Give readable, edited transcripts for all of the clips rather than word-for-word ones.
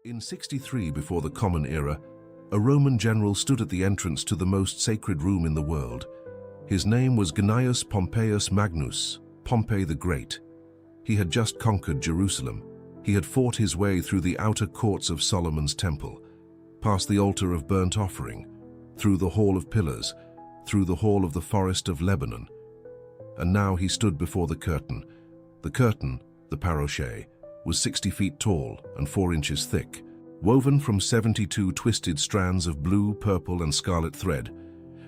In 63 before the Common Era, a Roman general stood at the entrance to the most sacred room in the world. His name was Gnaeus Pompeius Magnus, Pompey the Great. He had just conquered Jerusalem. He had fought his way through the outer courts of Solomon's temple, past the altar of burnt offering, through the hall of pillars, through the hall of the forest of Lebanon. And now he stood before the curtain. The curtain, the parochet, was 60 feet tall and 4 inches thick, woven from 72 twisted strands of blue, purple, and scarlet thread,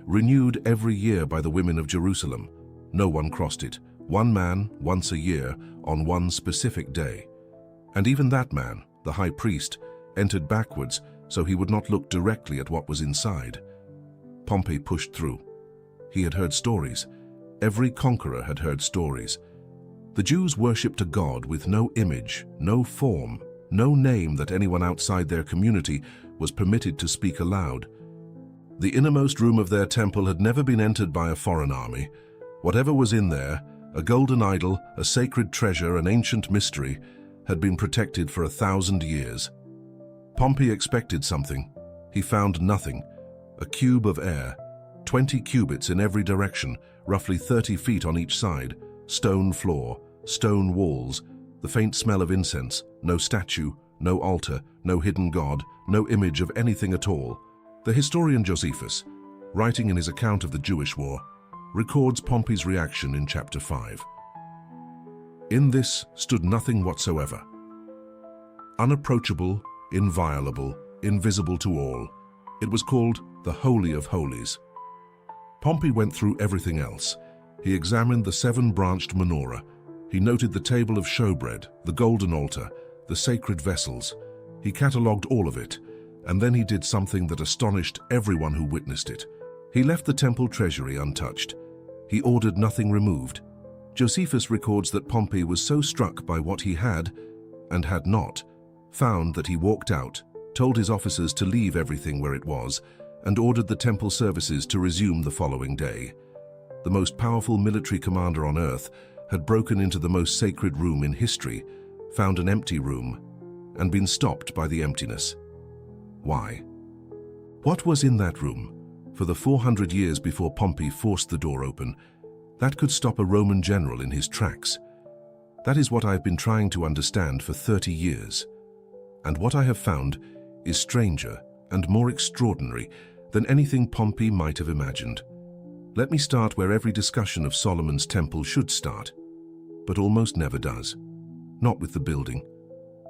renewed every year by the women of Jerusalem. No one crossed it, one man, once a year, on one specific day. And even that man, the high priest, entered backwards so he would not look directly at what was inside. Pompey pushed through. He had heard stories. Every conqueror had heard stories. The Jews worshipped a God with no image, no form, no name that anyone outside their community was permitted to speak aloud. The innermost room of their temple had never been entered by a foreign army. Whatever was in there, a golden idol, a sacred treasure, an ancient mystery, had been protected for 1,000 years. Pompey expected something. He found nothing. A cube of air, 20 cubits in every direction, roughly 30 feet on each side, stone floor, stone walls, the faint smell of incense, no statue, no altar, no hidden god, no image of anything at all. The historian Josephus, writing in his account of the Jewish War, records Pompey's reaction in chapter 5. In this stood nothing whatsoever. Unapproachable, inviolable, invisible to all, it was called the Holy of Holies. Pompey went through everything else. He examined the 7-branched menorah. He noted the table of showbread, the golden altar, the sacred vessels. He catalogued all of it, and then he did something that astonished everyone who witnessed it. He left the temple treasury untouched. He ordered nothing removed. Josephus records that Pompey was so struck by what he had, and had not, found that he walked out, told his officers to leave everything where it was, and ordered the temple services to resume the following day. The most powerful military commander on earth had broken into the most sacred room in history, found an empty room, and been stopped by the emptiness. Why? What was in that room, for the 400 years before Pompey forced the door open, that could stop a Roman general in his tracks? That is what I have been trying to understand for 30 years. And what I have found is stranger and more extraordinary than anything Pompey might have imagined. Let me start where every discussion of Solomon's temple should start, but almost never does. Not with the building,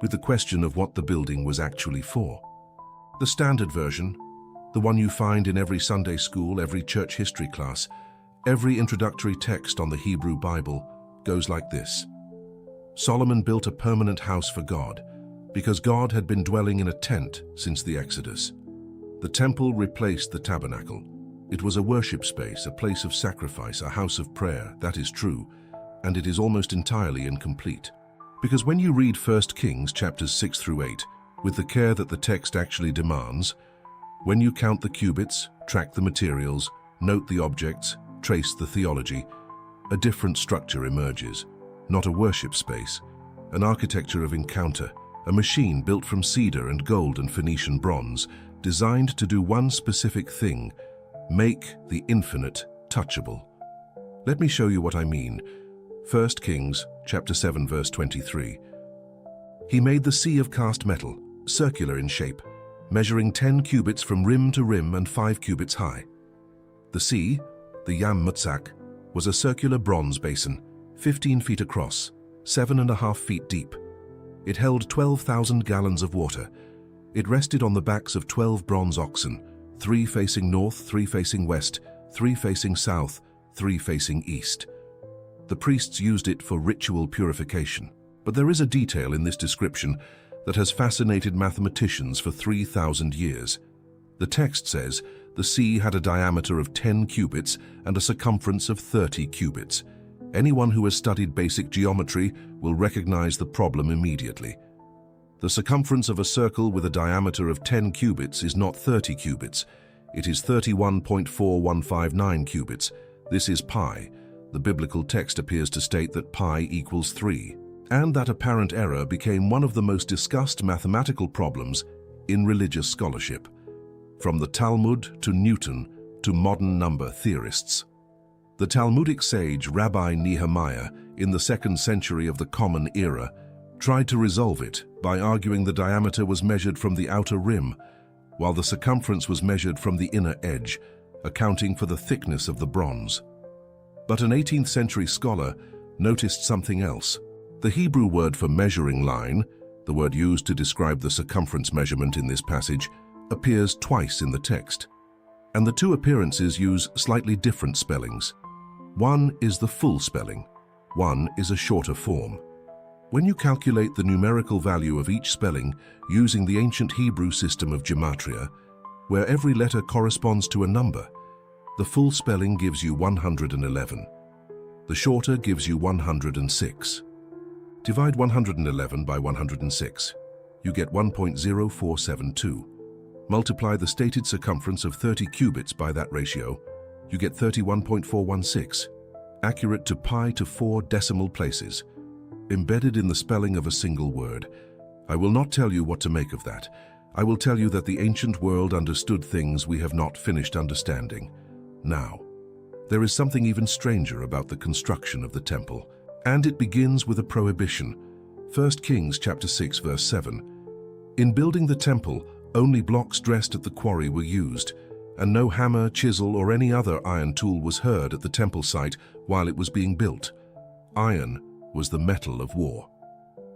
with the question of what the building was actually for. The standard version, the one you find in every Sunday school, every church history class, every introductory text on the Hebrew Bible, goes like this. Solomon built a permanent house for God, because God had been dwelling in a tent since the Exodus. The temple replaced the tabernacle. It was a worship space, a place of sacrifice, a house of prayer, that is true, and it is almost entirely incomplete. Because when you read 1 Kings chapters 6 through 8, with the care that the text actually demands, when you count the cubits, track the materials, note the objects, trace the theology, a different structure emerges. Not a worship space, an architecture of encounter, a machine built from cedar and gold and Phoenician bronze, designed to do one specific thing: make the infinite touchable. Let me show you what I mean. 1 Kings chapter 7 verse 23. He made the sea of cast metal, circular in shape, measuring 10 cubits from rim to rim and 5 cubits high. The sea, the Yam Mutsak, was a circular bronze basin, 15 feet across, 7.5 feet deep. It held 12,000 gallons of water. It rested on the backs of 12 bronze oxen, 3 facing north, 3 facing west, 3 facing south, 3 facing east. The priests used it for ritual purification. But there is a detail in this description that has fascinated mathematicians for 3,000 years. The text says the sea had a diameter of 10 cubits and a circumference of 30 cubits. Anyone who has studied basic geometry will recognize the problem immediately. The circumference of a circle with a diameter of 10 cubits is not 30 cubits. It is 31.4159 cubits. This is pi. The biblical text appears to state that pi equals 3. And that apparent error became one of the most discussed mathematical problems in religious scholarship, from the Talmud to Newton to modern number theorists. The Talmudic sage Rabbi Nehemiah, in the 2nd century of the Common Era, tried to resolve it by arguing the diameter was measured from the outer rim, while the circumference was measured from the inner edge, accounting for the thickness of the bronze. But an 18th century scholar noticed something else. The Hebrew word for measuring line, the word used to describe the circumference measurement in this passage, appears twice in the text, and the two appearances use slightly different spellings. One is the full spelling, one is a shorter form. When you calculate the numerical value of each spelling using the ancient Hebrew system of gematria, where every letter corresponds to a number, the full spelling gives you 111. The shorter gives you 106. Divide 111 by 106. You get 1.0472. Multiply the stated circumference of 30 cubits by that ratio. You get 31.416, accurate to pi to 4 decimal places, embedded in the spelling of a single word. I will not tell you what to make of that. I will tell you that the ancient world understood things we have not finished understanding. Now, there is something even stranger about the construction of the temple, and it begins with a prohibition. 1 Kings chapter 6 verse 7. In building the temple, only blocks dressed at the quarry were used, and no hammer, chisel, or any other iron tool was heard at the temple site while it was being built. Iron was the metal of war.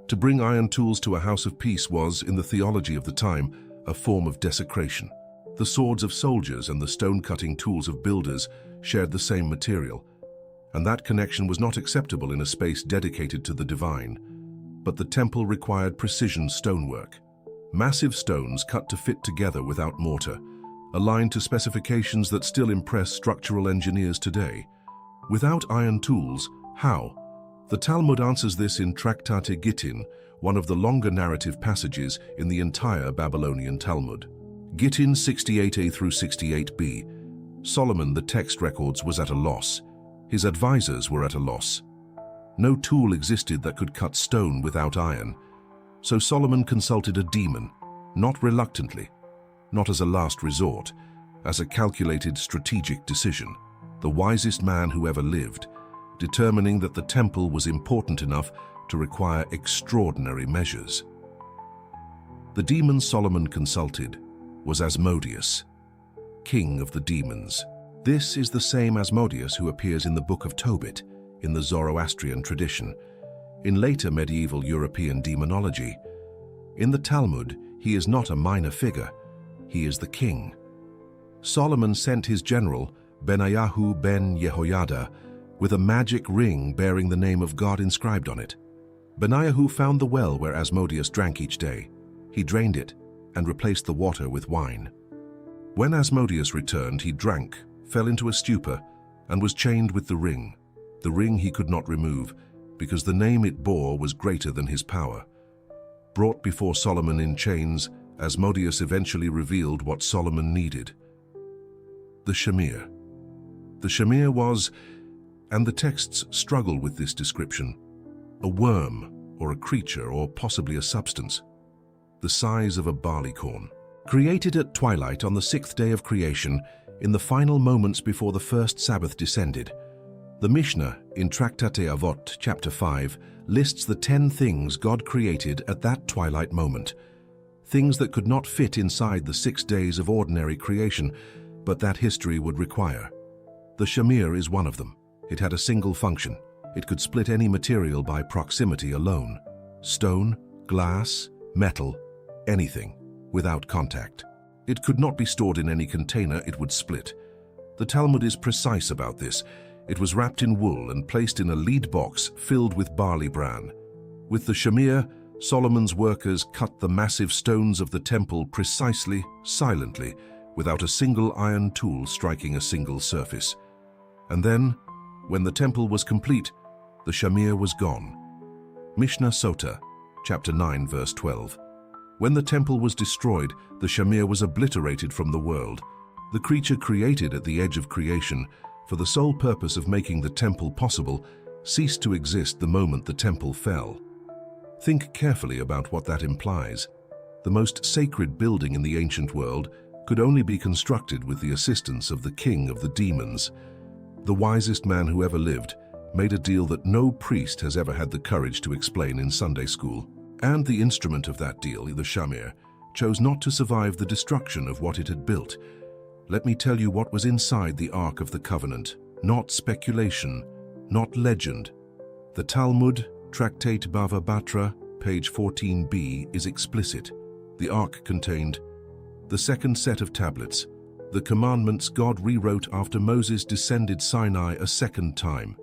To bring iron tools to a house of peace was, in the theology of the time, a form of desecration. The swords of soldiers and the stone-cutting tools of builders shared the same material, and that connection was not acceptable in a space dedicated to the divine. But the temple required precision stonework. Massive stones cut to fit together without mortar, aligned to specifications that still impress structural engineers today. Without iron tools, how? The Talmud answers this in Tractate Gittin, one of the longer narrative passages in the entire Babylonian Talmud. Gittin 68a through 68b. Solomon, the text records, was at a loss. His advisors were at a loss. No tool existed that could cut stone without iron. So Solomon consulted a demon, not reluctantly, not as a last resort, as a calculated strategic decision, the wisest man who ever lived, determining that the temple was important enough to require extraordinary measures. The demon Solomon consulted was Asmodeus, king of the demons. This is the same Asmodeus who appears in the Book of Tobit in the Zoroastrian tradition, in later medieval European demonology. In the Talmud, he is not a minor figure, he is the king. Solomon sent his general, Benayahu ben Jehoiada, with a magic ring bearing the name of God inscribed on it. Benayahu found the well where Asmodeus drank each day. He drained it and replaced the water with wine. When Asmodeus returned, he drank, fell into a stupor, and was chained with the ring he could not remove, because the name it bore was greater than his power. Brought before Solomon in chains, Asmodeus eventually revealed what Solomon needed: the shamir. The shamir was, and the texts struggle with this description, a worm or a creature or possibly a substance, the size of a barleycorn. Created at twilight on the 6th day of creation, in the final moments before the first Sabbath descended. The Mishnah in Tractate Avot, chapter 5, lists the 10 things God created at that twilight moment, things that could not fit inside the 6 days of ordinary creation, but that history would require. The shamir is one of them. It had a single function. It could split any material by proximity alone. Stone, glass, metal, anything, without contact. It could not be stored in any container, it would split. The Talmud is precise about this. It was wrapped in wool and placed in a lead box filled with barley bran. With the shamir, Solomon's workers cut the massive stones of the temple precisely, silently, without a single iron tool striking a single surface. And then, when the temple was complete, the shamir was gone. Mishnah Sota, chapter 9, verse 12. When the temple was destroyed, the shamir was obliterated from the world. The creature created at the edge of creation, for the sole purpose of making the temple possible, ceased to exist the moment the temple fell. Think carefully about what that implies. The most sacred building in the ancient world could only be constructed with the assistance of the king of the demons. The wisest man who ever lived made a deal that no priest has ever had the courage to explain in Sunday school. And the instrument of that deal, the shamir, chose not to survive the destruction of what it had built. Let me tell you what was inside the Ark of the Covenant. Not speculation, not legend. The Talmud, Tractate Bava Batra, page 14b, is explicit. The Ark contained the second set of tablets, the commandments God rewrote after Moses descended Sinai a second time.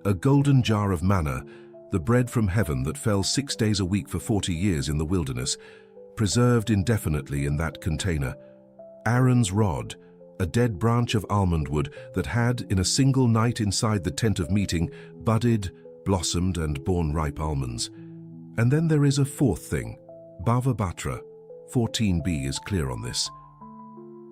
A golden jar of manna, the bread from heaven that fell 6 days a week for 40 years in the wilderness, preserved indefinitely in that container. Aaron's rod, a dead branch of almond wood that had, in a single night inside the tent of meeting, budded, blossomed, and borne ripe almonds. And then there is a fourth thing. Bava Batra, 14b, is clear on this.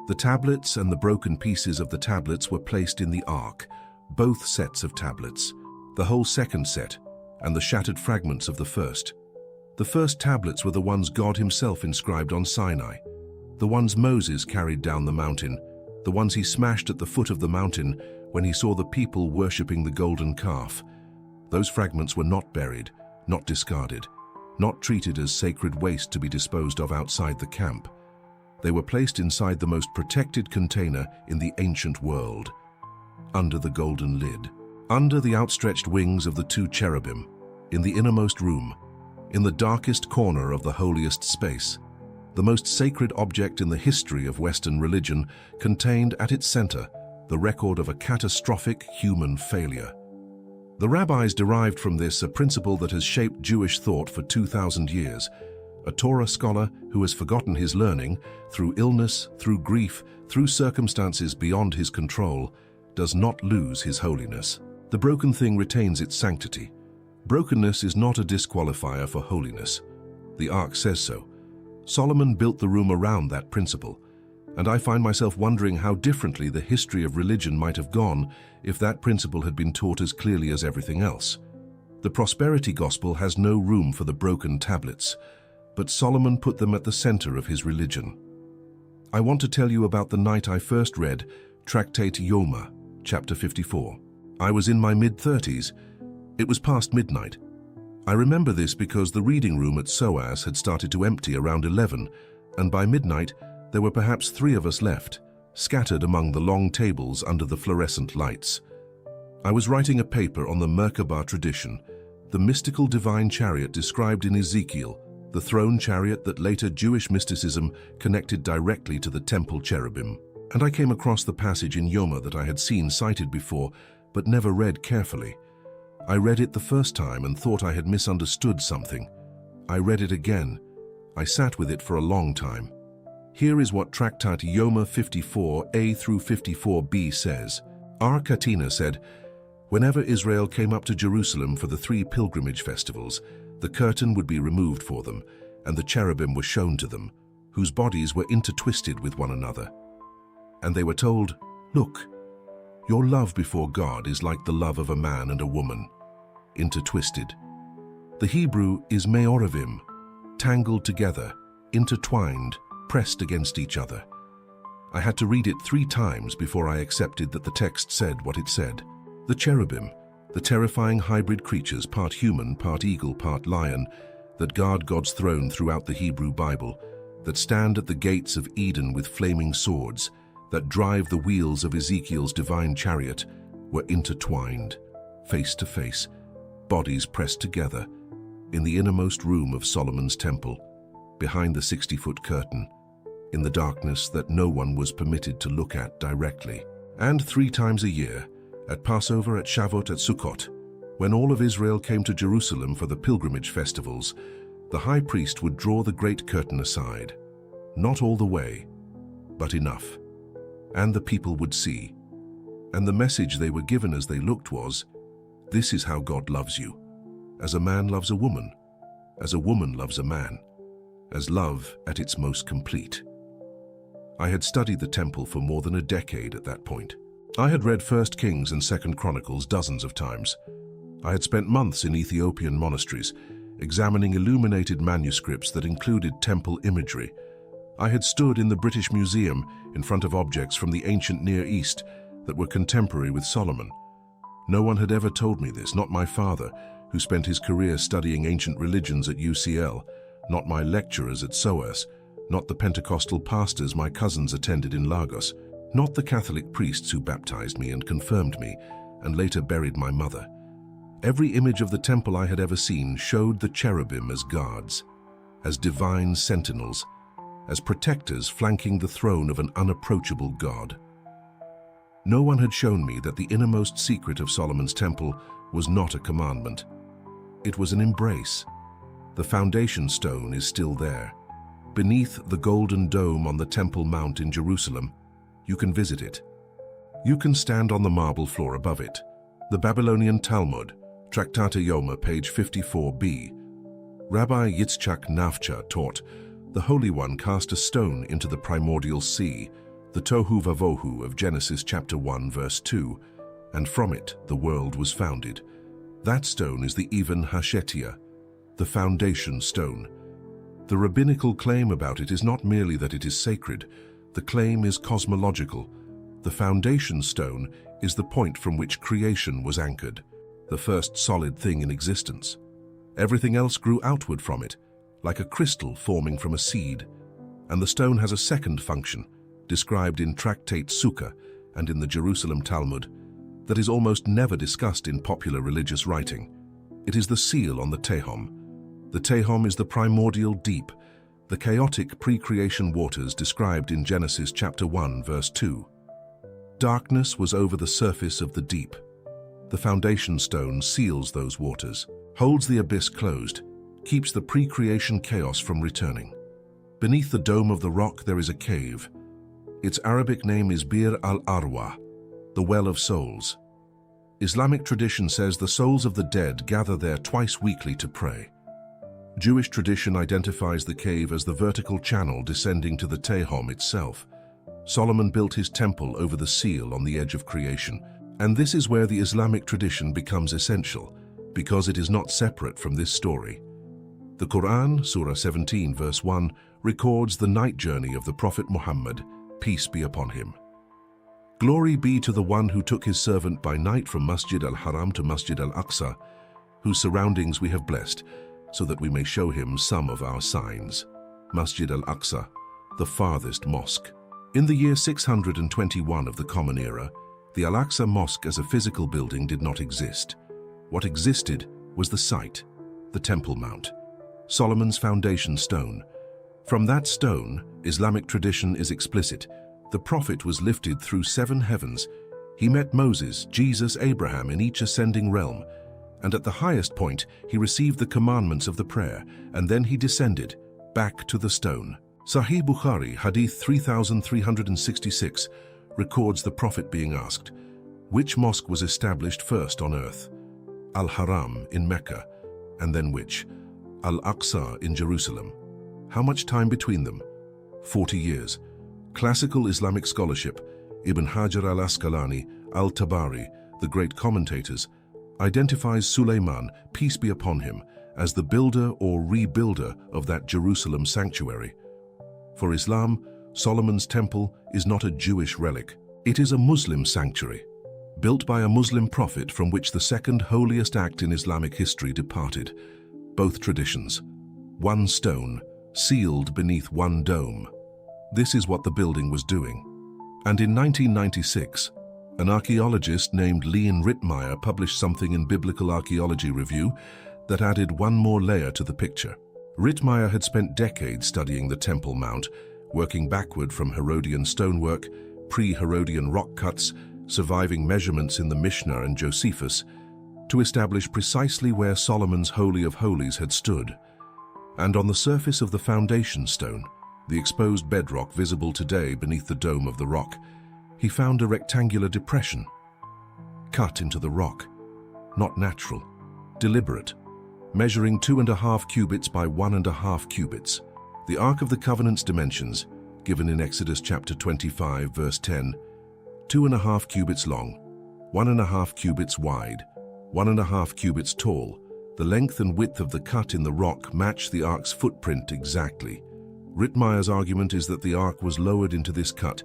The tablets and the broken pieces of the tablets were placed in the ark, both sets of tablets, the whole second set, and the shattered fragments of the first. The first tablets were the ones God himself inscribed on Sinai, the ones Moses carried down the mountain, the ones he smashed at the foot of the mountain when he saw the people worshipping the golden calf. Those fragments were not buried, not discarded, not treated as sacred waste to be disposed of outside the camp. They were placed inside the most protected container in the ancient world, under the golden lid, under the outstretched wings of the two cherubim, in the innermost room, in the darkest corner of the holiest space. The most sacred object in the history of Western religion contained at its center the record of a catastrophic human failure. The rabbis derived from this a principle that has shaped Jewish thought for 2,000 years. A Torah scholar who has forgotten his learning, through illness, through grief, through circumstances beyond his control, does not lose his holiness. The broken thing retains its sanctity. Brokenness is not a disqualifier for holiness. The Ark says so. Solomon built the room around that principle, and I find myself wondering how differently the history of religion might have gone if that principle had been taught as clearly as everything else. The prosperity gospel has no room for the broken tablets, but Solomon put them at the center of his religion. I want to tell you about the night I first read Tractate Yoma, chapter 54. I was in my mid-30s. It was past midnight. I remember this because the reading room at SOAS had started to empty around 11, and by midnight there were perhaps 3 of us left, scattered among the long tables under the fluorescent lights. I was writing a paper on the Merkabah tradition, the mystical divine chariot described in Ezekiel, the throne chariot that later Jewish mysticism connected directly to the temple cherubim. And I came across the passage in Yoma that I had seen cited before, but never read carefully. I read it the first time and thought I had misunderstood something. I read it again. I sat with it for a long time. Here is what Tractate Yoma 54a through 54b says. Our Katina said, whenever Israel came up to Jerusalem for the 3 pilgrimage festivals, the curtain would be removed for them, and the cherubim were shown to them, whose bodies were intertwisted with one another. And they were told, look, your love before God is like the love of a man and a woman, intertwisted. The Hebrew is meoravim, tangled together, intertwined, pressed against each other. I had to read it 3 times before I accepted that the text said what it said. The cherubim, the terrifying hybrid creatures, part human, part eagle, part lion, that guard God's throne throughout the Hebrew Bible, that stand at the gates of Eden with flaming swords, that drive the wheels of Ezekiel's divine chariot, were intertwined, face to face, bodies pressed together, in the innermost room of Solomon's temple, behind the 60-foot curtain, in the darkness that no one was permitted to look at directly. And 3 times a year, at Passover, at Shavuot, at Sukkot, when all of Israel came to Jerusalem for the pilgrimage festivals, the high priest would draw the great curtain aside, not all the way, but enough, and the people would see. And the message they were given as they looked was, this is how God loves you, as a man loves a woman, as a woman loves a man, as love at its most complete. I had studied the temple for more than a decade at that point. I had read 1 Kings and 2 Chronicles dozens of times. I had spent months in Ethiopian monasteries, examining illuminated manuscripts that included temple imagery. I had stood in the British Museum in front of objects from the ancient Near East that were contemporary with Solomon. No one had ever told me this, not my father, who spent his career studying ancient religions at UCL, not my lecturers at SOAS, not the Pentecostal pastors my cousins attended in Lagos, not the Catholic priests who baptized me and confirmed me, and later buried my mother. Every image of the temple I had ever seen showed the cherubim as guards, as divine sentinels, as protectors flanking the throne of an unapproachable God. No one had shown me that the innermost secret of Solomon's temple was not a commandment. It was an embrace. The foundation stone is still there. Beneath the golden dome on the Temple Mount in Jerusalem, you can visit it. You can stand on the marble floor above it. The Babylonian Talmud, Tractate Yoma, page 54b. Rabbi Yitzchak Nafcha taught, the Holy One cast a stone into the primordial sea, the Tohu Vavohu of Genesis chapter 1 verse 2, and from it the world was founded. That stone is the Even Hashetia, the foundation stone. The rabbinical claim about it is not merely that it is sacred, the claim is cosmological. The foundation stone is the point from which creation was anchored, the first solid thing in existence. Everything else grew outward from it, like a crystal forming from a seed. And the stone has a second function, described in Tractate Sukkah and in the Jerusalem Talmud, that is almost never discussed in popular religious writing. It is the seal on the Tehom. The Tehom is the primordial deep, the chaotic pre-creation waters described in Genesis chapter 1 verse 2. Darkness was over the surface of the deep. The foundation stone seals those waters, holds the abyss closed, keeps the pre-creation chaos from returning. Beneath the dome of the rock there is a cave. Its Arabic name is Bir al-Arwa, the well of souls. Islamic tradition says the souls of the dead gather there twice weekly to pray. Jewish tradition identifies the cave as the vertical channel descending to the Tehom itself. Solomon built his temple over the seal on the edge of creation, and this is where the Islamic tradition becomes essential, because it is not separate from this story. The Quran, Surah 17, verse 1, records the night journey of the Prophet Muhammad, peace be upon him. Glory be to the one who took his servant by night from Masjid al-Haram to Masjid al-Aqsa, whose surroundings we have blessed, so that we may show him some of our signs. Masjid al-Aqsa, the farthest mosque. In the year 621 of the Common Era, the Al-Aqsa Mosque as a physical building did not exist. What existed was the site, the Temple Mount, Solomon's foundation stone. From that stone, Islamic tradition is explicit. The Prophet was lifted through 7 heavens. He met Moses, Jesus, Abraham in each ascending realm, and at the highest point he received the commandments of the prayer, and then he descended back to the stone. Sahih Bukhari, Hadith 3366, records the Prophet being asked, which mosque was established first on earth? Al-Haram in Mecca, and then which? Al-Aqsa in Jerusalem. How much time between them? 40 years. Classical Islamic scholarship, Ibn Hajar al-Asqalani, al-Tabari, the great commentators, identifies Suleiman, peace be upon him, as the builder or rebuilder of that Jerusalem sanctuary. For Islam, Solomon's temple is not a Jewish relic. It is a Muslim sanctuary, built by a Muslim prophet from which the second holiest act in Islamic history departed. Both traditions. One stone, sealed beneath one dome. This is what the building was doing. And in 1996, an archaeologist named Leon Rittmeyer published something in Biblical Archaeology Review that added one more layer to the picture. Rittmeyer had spent decades studying the Temple Mount, working backward from Herodian stonework, pre-Herodian rock cuts, surviving measurements in the Mishnah and Josephus, to establish precisely where Solomon's Holy of Holies had stood. And on the surface of the foundation stone, the exposed bedrock visible today beneath the dome of the rock, he found a rectangular depression, cut into the rock, not natural, deliberate, measuring 2.5 cubits by 1.5 cubits. The Ark of the Covenant's dimensions, given in Exodus chapter 25, verse 10, 2.5 cubits long, 1.5 cubits wide, 1.5 cubits tall, The length and width of the cut in the rock match the ark's footprint exactly. Rittmeyer's argument is that the ark was lowered into this cut,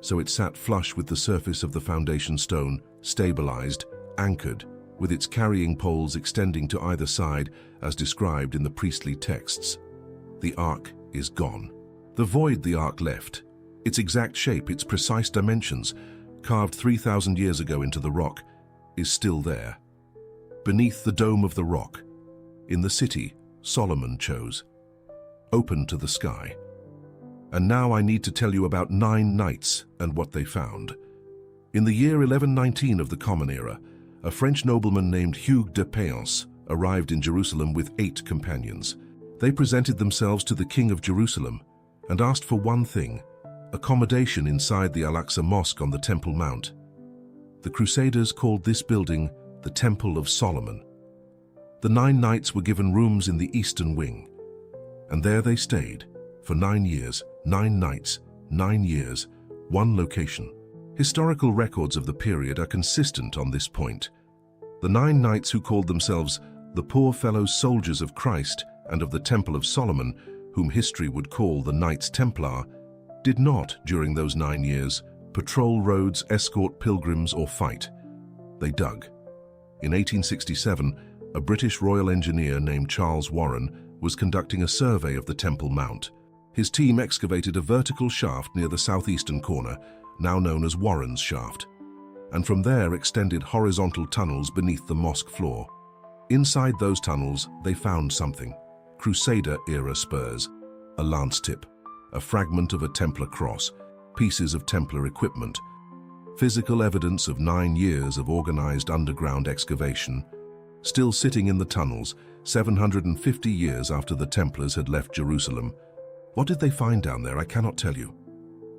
so it sat flush with the surface of the foundation stone, stabilized, anchored, with its carrying poles extending to either side as described in the priestly texts. The ark is gone. The void the ark left, its exact shape, its precise dimensions, carved 3,000 years ago into the rock, is still there. Beneath the dome of the rock, in the city Solomon chose, open to the sky. And now I need to tell you about 9 knights and what they found. In the year 1119 of the Common Era, a French nobleman named Hugues de Payens arrived in Jerusalem with 8 companions. They presented themselves to the king of Jerusalem and asked for one thing: accommodation inside the Al-Aqsa Mosque on the Temple Mount. The Crusaders called this building the Temple of Solomon. The 9 knights were given rooms in the eastern wing, and there they stayed for 9 years, 9 nights, 9 years, 1 location. Historical records of the period are consistent on this point. The 9 knights, who called themselves the poor fellow soldiers of Christ and of the Temple of Solomon, whom history would call the Knights Templar, did not, during those 9 years, patrol roads, escort pilgrims, or fight. They dug. In 1867, a British royal engineer named Charles Warren was conducting a survey of the Temple Mount. His team excavated a vertical shaft near the southeastern corner, now known as Warren's Shaft, and from there extended horizontal tunnels beneath the mosque floor. Inside those tunnels, they found something: Crusader-era spurs, a lance tip, a fragment of a Templar cross, pieces of Templar equipment, physical evidence of 9 years of organized underground excavation, still sitting in the tunnels 750 years after the Templars had left Jerusalem. What did they find down there? I cannot tell you.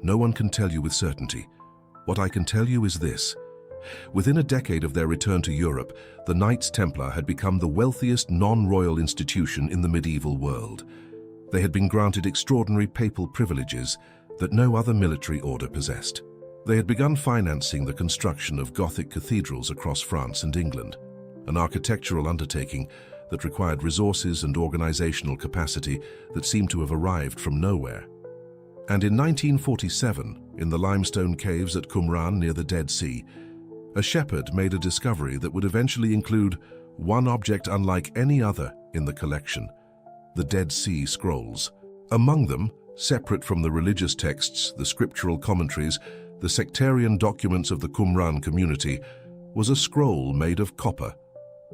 No one can tell you with certainty. What I can tell you is this: within a decade of their return to Europe, the Knights Templar had become the wealthiest non-royal institution in the medieval world. They had been granted extraordinary papal privileges that no other military order possessed. They had begun financing the construction of Gothic cathedrals across France and England, an architectural undertaking that required resources and organizational capacity that seemed to have arrived from nowhere. And in 1947, in the limestone caves at Qumran near the Dead Sea, a shepherd made a discovery that would eventually include one object unlike any other in the collection: the Dead Sea Scrolls. Among them, separate from the religious texts, the scriptural commentaries, the sectarian documents of the Qumran community, was a scroll made of copper.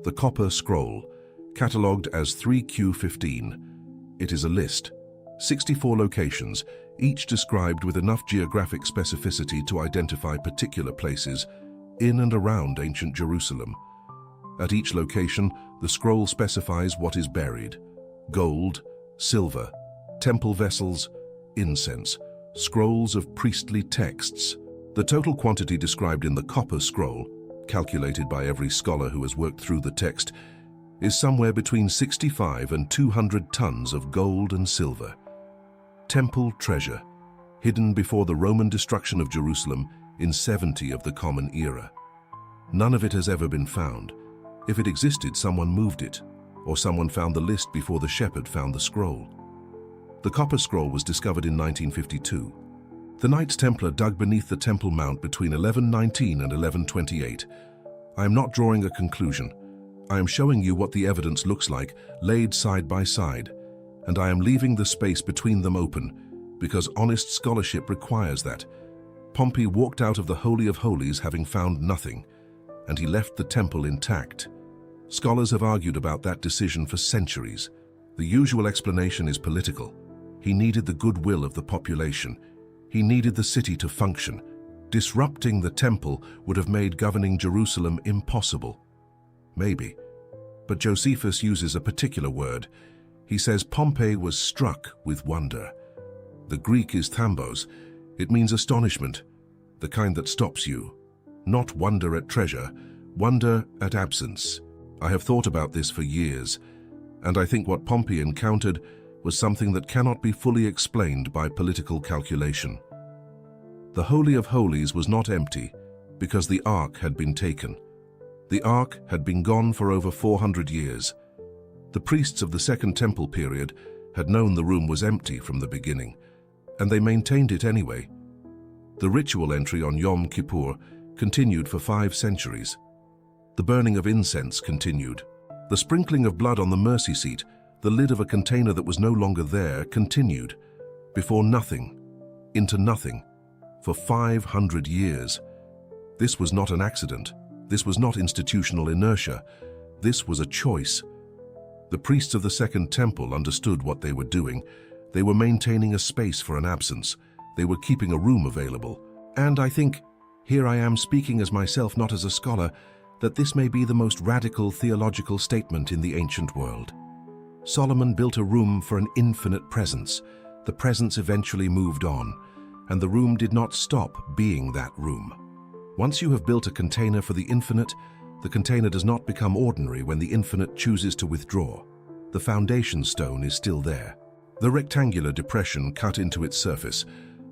The Copper Scroll, catalogued as 3Q15. It is a list, 64 locations, each described with enough geographic specificity to identify particular places in and around ancient Jerusalem. At each location, the scroll specifies what is buried: gold, silver, temple vessels, incense, scrolls of priestly texts. The total quantity described in the Copper Scroll, calculated by every scholar who has worked through the text, is somewhere between 65 and 200 tons of gold and silver. Temple treasure, hidden before the Roman destruction of Jerusalem in 70 of the Common Era. None of it has ever been found. If it existed, someone moved it, or someone found the list before the shepherd found the scroll. The Copper Scroll was discovered in 1952. The Knights Templar dug beneath the Temple Mount between 1119 and 1128. I am not drawing a conclusion. I am showing you what the evidence looks like, laid side by side, and I am leaving the space between them open, because honest scholarship requires that. Pompey walked out of the Holy of Holies having found nothing, and he left the temple intact. Scholars have argued about that decision for centuries. The usual explanation is political. He needed the goodwill of the population. He needed the city to function. Disrupting the temple would have made governing Jerusalem impossible. Maybe. But Josephus uses a particular word. He says Pompey was struck with wonder. The Greek is thambos. It means astonishment, the kind that stops you. Not wonder at treasure, wonder at absence. I have thought about this for years, and I think what Pompey encountered was something that cannot be fully explained by political calculation. The Holy of Holies was not empty because the Ark had been taken. The Ark had been gone for over 400 years, The priests of the Second Temple period had known the room was empty from the beginning, and they maintained it anyway. The ritual entry on Yom Kippur continued for 5 centuries. The burning of incense continued. The sprinkling of blood on the mercy seat, the lid of a container that was no longer there, continued. Before nothing, into nothing, for 500 years. This was not an accident. This was not institutional inertia. This was a choice. The priests of the Second Temple understood what they were doing. They were maintaining a space for an absence. They were keeping a room available. And I think, here I am speaking as myself, not as a scholar, that this may be the most radical theological statement in the ancient world. Solomon built a room for an infinite presence. The presence eventually moved on, and the room did not stop being that room. Once you have built a container for the infinite, the container does not become ordinary when the infinite chooses to withdraw. The foundation stone is still there. The rectangular depression cut into its surface,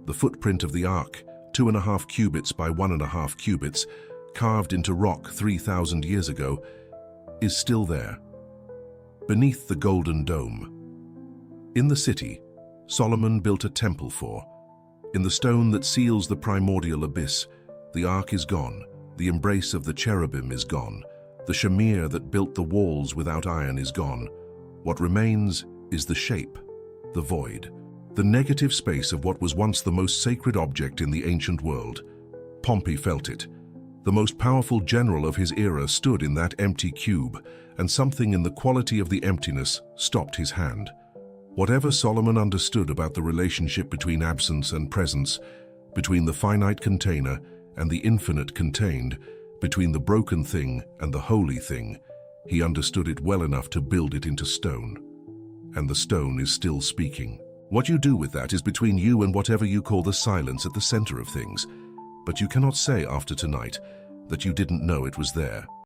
the footprint of the ark, 2.5 cubits by 1.5 cubits, carved into rock 3,000 years ago, is still there. Beneath the golden dome. In the city, Solomon built a temple for. In the stone that seals the primordial abyss, the ark is gone, the embrace of the cherubim is gone, the shamir that built the walls without iron is gone. What remains is the shape, the void, the negative space of what was once the most sacred object in the ancient world. Pompey felt it. The most powerful general of his era stood in that empty cube, and something in the quality of the emptiness stopped his hand. Whatever Solomon understood about the relationship between absence and presence, between the finite container and the infinite contained, between the broken thing and the holy thing, he understood it well enough to build it into stone. And the stone is still speaking. What you do with that is between you and whatever you call the silence at the center of things. But you cannot say after tonight that you didn't know it was there.